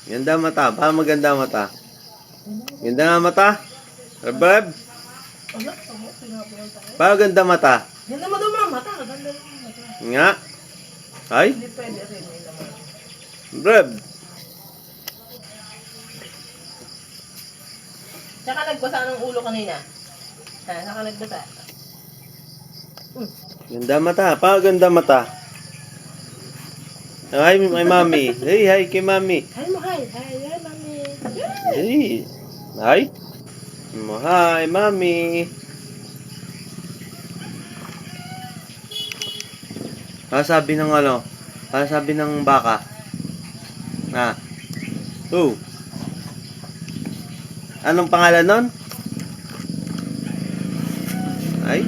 Ganda mata. Pa maganda mata. Ganda nga mata. Reb. Pa ganda mata. Ganda mo daw mga mata. Ganda mo mga mata. Nga. Ay. Hindi pwede rin. May naman. Reb. Saka nagbasa ng ulo kanina. Ha? Saka nagbasa. Ganda mata. Pa ganda mata. Hi, mami. Hey, hi kay mami. Hi mo, hi. Hi, mami. Hey. Hi. Hi, mami. Sabi ng ano? Sabi ng baka? Ah. Oh. Anong pangalan nun? Ay.